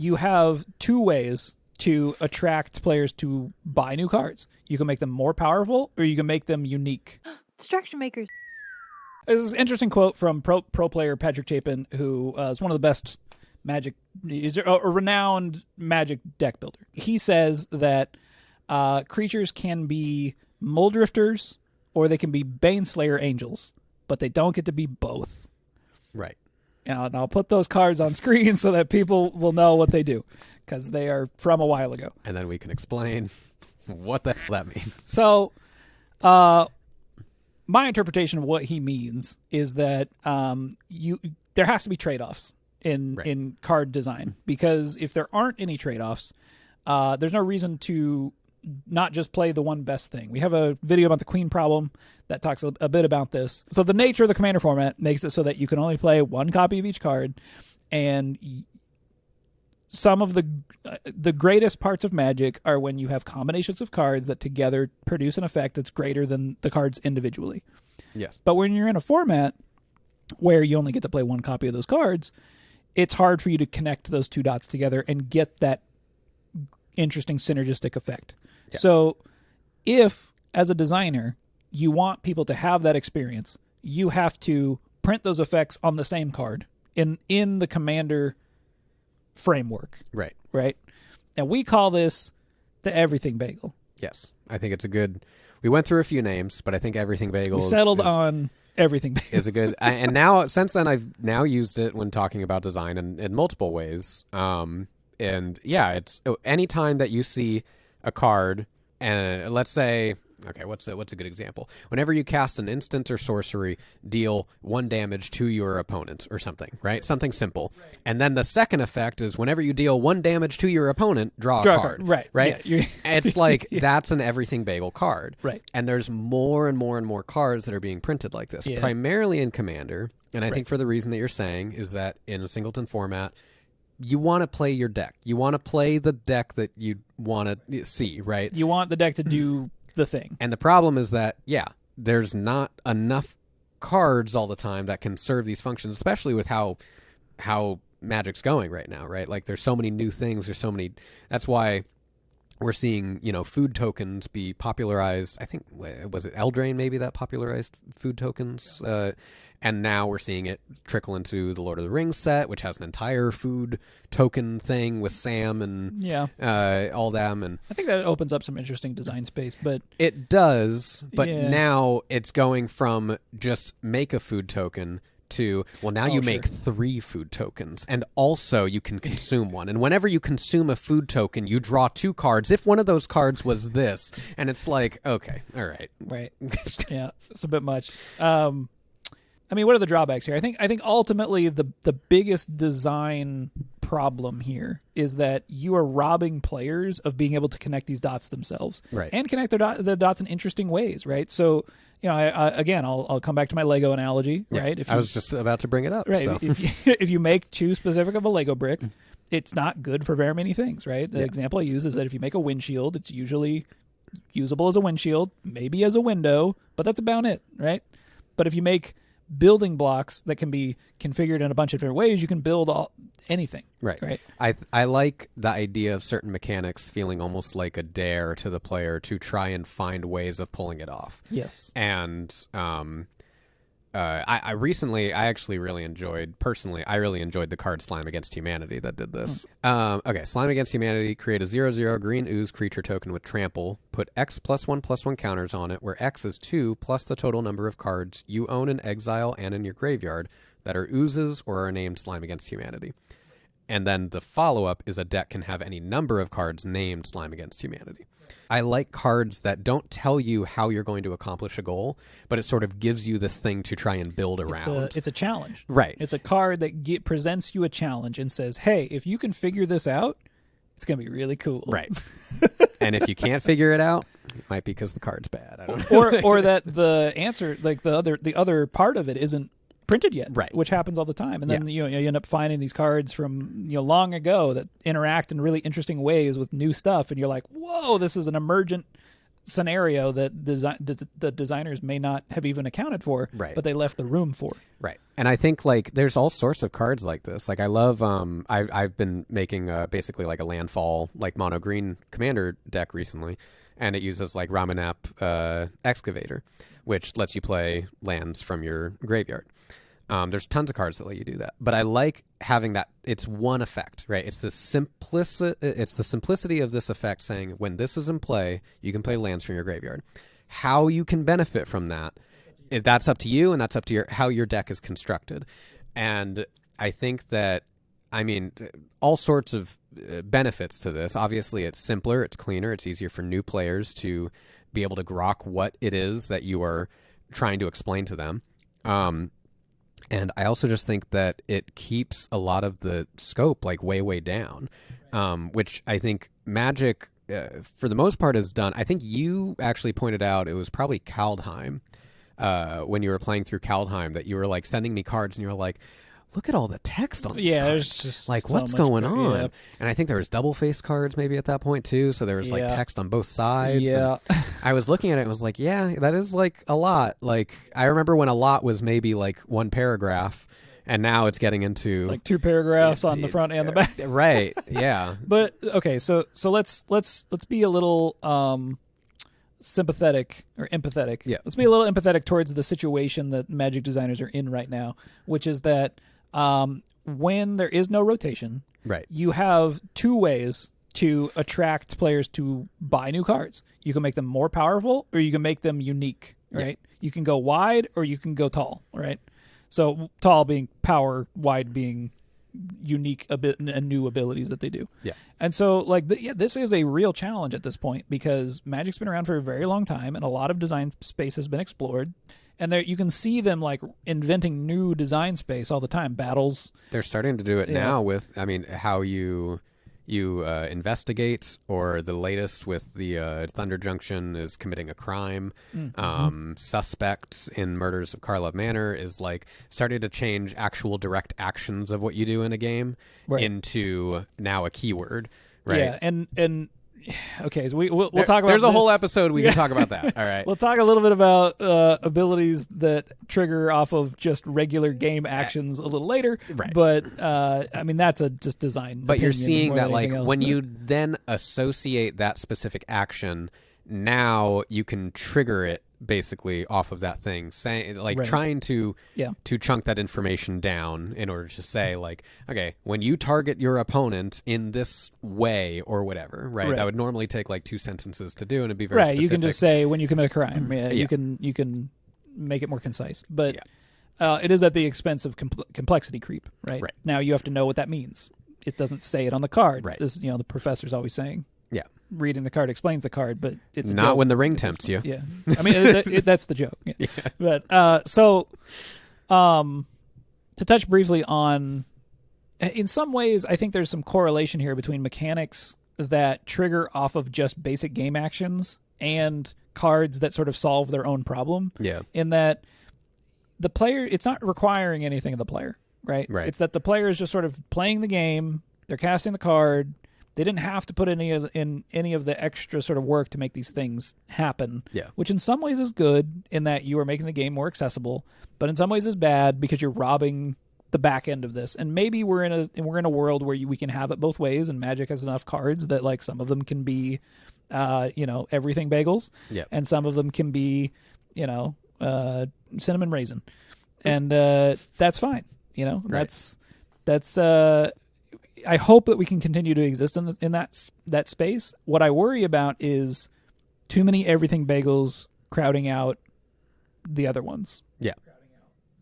you have two ways to attract players to buy new cards. You can make them more powerful, or you can make them unique. Distraction makers. There's this interesting quote from pro player Patrick Chapin, who is one of the best Magic, is a renowned Magic deck builder. He says that creatures can be Muldrifters or they can be Baneslayer Angels, but they don't get to be both. Right. And I'll put those cards on screen so that people will know what they do, because they are from a while ago. And then we can explain what the hell that means. So, my interpretation of what he means is that there has to be trade-offs in card design, because if there aren't any trade-offs, there's no reason to not just play the one best thing. We have a video about the Queen problem that talks a bit about this. So the nature of the Commander format makes it so that you can only play one copy of each card, and some of the greatest parts of Magic are when you have combinations of cards that together produce an effect that's greater than the cards individually. Yes. But when you're in a format where you only get to play one copy of those cards, it's hard for you to connect those two dots together and get that interesting synergistic effect. Yeah. So if, as a designer, you want people to have that experience, you have to print those effects on the same card in the Commander framework. Right. Right? And we call this the Everything Bagel. Yes. I think it's a good... We went through a few names, but I think Everything Bagel we settled on Everything Bagel. Is a good... and now, since then, I've now used it when talking about design in multiple ways. And yeah, it's any time that you see a card, and let's say, okay, what's a good example? Whenever you cast an instant or sorcery, deal 1 damage to your opponent or something, right? Something simple. Right. And then the second effect is whenever you deal 1 damage to your opponent, draw a card. Right. Right? Yeah, it's like, that's an Everything Bagel card. Right. And there's more and more and more cards that are being printed like this, primarily in Commander. And I think for the reason that you're saying is that in a singleton format, you want to play your deck. You want to play the deck that you want to see, right? You want the deck to do the thing. And the problem is that, there's not enough cards all the time that can serve these functions, especially with how Magic's going right now, right? Like, there's so many new things. There's so many... That's why we're seeing, food tokens be popularized. I think, was it Eldraine maybe that popularized food tokens? And now we're seeing it trickle into the Lord of the Rings set, which has an entire food token thing with Sam and all them. And I think that opens up some interesting design space. But it does, but now it's going from just make a food token to, well, now you make 3 food tokens, and also you can consume one. And whenever you consume a food token, you draw 2 cards. If one of those cards was this, and it's like, okay, all right. Right. Yeah, it's a bit much. I mean, what are the drawbacks here? I think ultimately the biggest design problem here is that you are robbing players of being able to connect these dots themselves, right, and connect the dots in interesting ways, right? So, I'll come back to my Lego analogy, right? I was just about to bring it up, right? So. If you make too specific of a Lego brick, it's not good for very many things, right? The example I use is that if you make a windshield, it's usually usable as a windshield, maybe as a window, but that's about it, right? But if you make building blocks that can be configured in a bunch of different ways, you can build anything. Right. I like the idea of certain mechanics feeling almost like a dare to the player to try and find ways of pulling it off. Yes. And I really enjoyed the card Slime Against Humanity that did this. Okay, Slime Against Humanity, create a 0/0 green ooze creature token with trample, put X +1/+1 counters on it, where X is 2 plus the total number of cards you own in exile and in your graveyard that are oozes or are named Slime Against Humanity. And then the follow-up is a deck can have any number of cards named Slime Against Humanity. I like cards that don't tell you how you're going to accomplish a goal, but it sort of gives you this thing to try and build around. It's a challenge. Right. It's a card that presents you a challenge and says, hey, if you can figure this out, it's going to be really cool. Right. And if you can't figure it out, it might be because the card's bad. I don't know. or that the answer, like the other part of it isn't printed yet, right? Which happens all the time, and then you end up finding these cards from long ago that interact in really interesting ways with new stuff, and you're like, "Whoa, this is an emergent scenario that the designers may not have even accounted for, Right. but they left the room for. Right. And I think like there's all sorts of cards like this. Like I love I've been making basically like a landfall like mono green commander deck recently, and it uses like Ramanap Excavator, which lets you play lands from your graveyard. There's tons of cards that let you do that, but I like having that. It's one effect, right? It's the simplicity of this effect, saying when this is in play, you can play lands from your graveyard. How you can benefit from that, that's up to you, and that's up to how your deck is constructed. And I think that, I mean, all sorts of benefits to this. Obviously, it's simpler, it's cleaner, it's easier for new players to be able to grok what it is that you are trying to explain to them. And I also just think that it keeps a lot of the scope like way down, which I think Magic, for the most part, has done. I think you actually pointed out it was probably Kaldheim when you were playing through Kaldheim that you were like sending me cards and you were like, look at all the text on these cards. There's just like so what's much going on? Yeah. And I think there was double-faced cards maybe at that point too, so there was like text on both sides. Yeah. I was looking at it and was like, yeah, that is like a lot. Like I remember when a lot was maybe like one paragraph, and now it's getting into like 2 paragraphs on the front and the back. Right. Yeah. But okay, so let's be a little sympathetic or empathetic. Yeah. Let's be a little empathetic towards the situation that Magic designers are in right now, which is that when there is no rotation, right, you have 2 ways to attract players to buy new cards. You can make them more powerful, or you can make them unique, right? Yeah. You can go wide, or you can go tall, right? So tall being power, wide being unique and new abilities that they do. Yeah. And so like this is a real challenge at this point, because Magic's been around for a very long time, and a lot of design space has been explored. And there, you can see them like inventing new design space all the time. Battles. They're starting to do it now with, I mean, how you investigate, or the latest with the Thunder Junction is committing a crime. Mm-hmm. Suspects in Murders of Karlov Manor is like starting to change actual direct actions of what you do in a game into now a keyword. Right. Yeah. And okay, so we'll talk about there's a this. whole episode we can talk about that. All right. We'll talk a little bit about abilities that trigger off of just regular game actions a little later. Right. But I mean, that's just design. But you're seeing that like else, when you then associate that specific action, now you can trigger it basically off of that thing, saying like trying to chunk that information down in order to say like, okay, when you target your opponent in this way or whatever, right? That would normally take like 2 sentences to do, and it'd be very specific. You can just say when you commit a crime. You can make it more concise, but it is at the expense of complexity creep. Right now, you have to know what that means. It doesn't say it on the card. Right. This, the professor's always saying. Yeah. Reading the card explains the card, but it's a not joke. When the ring tempts you. Yeah. I mean, that's the joke. Yeah. But so to touch briefly on, in some ways, I think there's some correlation here between mechanics that trigger off of just basic game actions and cards that sort of solve their own problem. Yeah. In that the player, it's not requiring anything of the player, right? Right. It's that the player is just sort of playing the game. They're casting the card. They didn't have to put any of the extra sort of work to make these things happen. Yeah. Which in some ways is good in that you are making the game more accessible, but in some ways is bad because you're robbing the back end of this. And maybe we're in a world where we can have it both ways, and Magic has enough cards that like some of them can be everything bagels. Yeah. And some of them can be, cinnamon raisin. And that's fine. Right. That's I hope that we can continue to exist in that space. What I worry about is too many everything bagels crowding out the other ones. Yeah.